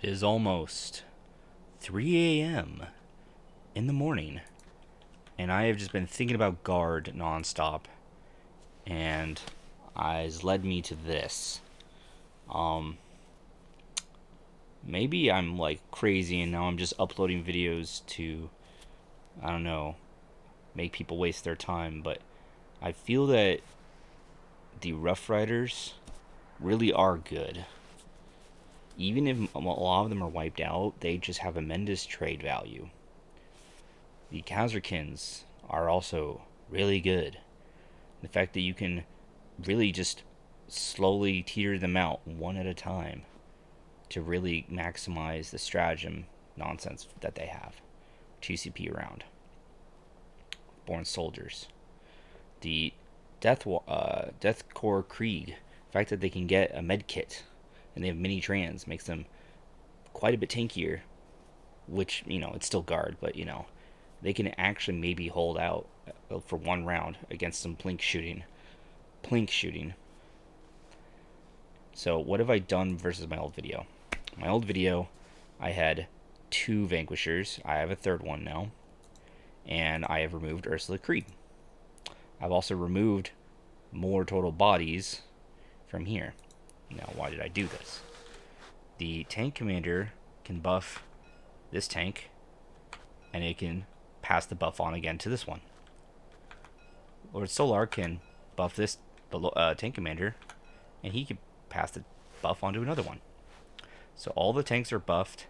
It is almost 3 a.m. in the morning, and I have just been thinking about guard nonstop, and has led me to this. Um, Maybe I'm like crazy, and now I'm just uploading videos to, I don't know, make people waste their time, but I feel that the Rough Riders really are good. Even if a lot of them are wiped out, they just have tremendous trade value. The Khazarkins are also really good. The fact that you can really just slowly teeter them out one at a time to really maximize the stratagem nonsense that they have. TCP around. Born soldiers. The Death Corps Krieg. The fact that they can get a med kit and they have mini trans makes them quite a bit tankier. Which, it's still guard, but, they can actually maybe hold out for one round against some plink shooting. So what have I done versus my old video? My old video, I had 2 Vanquishers. I have a third one now. And I have removed Ursula Creed. I've also removed more total bodies from here. Now, why did I do this? The tank commander can buff this tank, and it can pass the buff on again to this one. Lord Solar can buff this tank commander, and he can pass the buff on to another one. So all the tanks are buffed.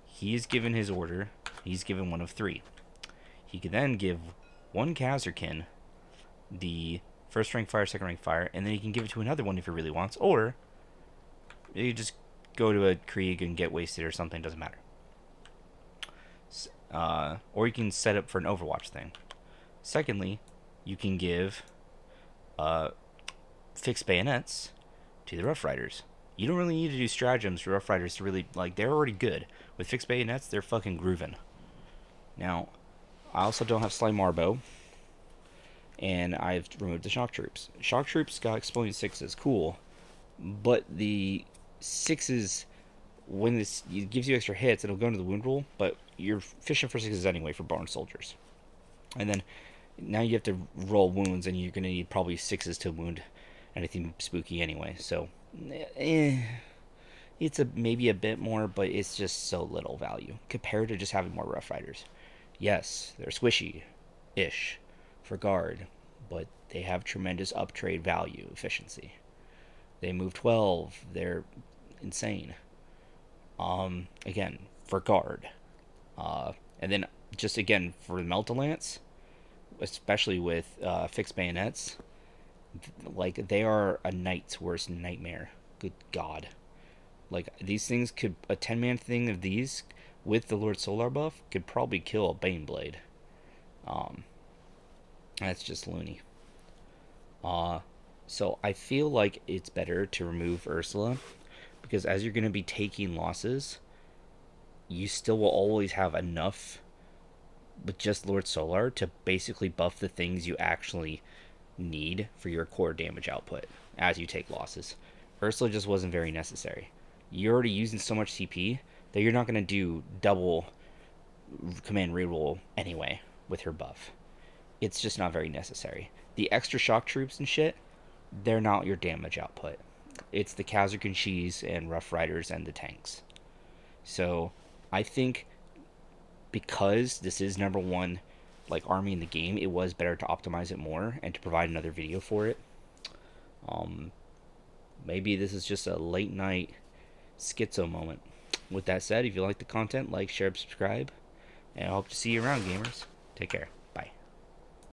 He is given his order. He's given one of 3. He can then give one Khazarkin the first rank fire, second rank fire, and then he can give it to another one if he really wants, or you just go to a Krieg and get wasted or something, doesn't matter. Or you can set up for an Overwatch thing. Secondly, you can give fixed bayonets to the Rough Riders. You don't really need to do stratagems for Rough Riders to really, they're already good. With fixed bayonets, they're fucking grooving. Now, I also don't have Slime Marbo, and I've removed the Shock Troops. Shock Troops got Exploding 6s, cool, but the 6s, when it gives you extra hits, it'll go into the wound rule, but you're fishing for 6s anyway for Barn Soldiers. And then, now you have to roll wounds, and you're going to need probably 6s to wound anything spooky anyway, so it's maybe a bit more, but it's just so little value compared to just having more Rough Riders. Yes, they're squishy-ish for guard, but they have tremendous uptrade value efficiency. They move 12. They're insane. Again, for guard. And then, just again, for the Melt-A-Lance, especially with fixed bayonets, they are a knight's worst nightmare. Good God. These things could, a 10-man thing of these with the Lord Solar buff could probably kill a Baneblade. That's just loony. So I feel like it's better to remove Ursula, because as you're going to be taking losses, you still will always have enough with just Lord Solar to basically buff the things you actually need for your core damage output as you take losses. Ursula just wasn't very necessary. You're already using so much CP that you're not going to do double command reroll anyway with her buff. It's just not very necessary. The extra shock troops and shit, they're not your damage output. It's the Khazarkin Cheese and Rough Riders and the tanks. So I think because this is number 1 army in the game, it was better to optimize it more and to provide another video for it. Maybe this is just a late night schizo moment. With that said, if you like the content, like, share, subscribe, and I hope to see you around, gamers. Take care.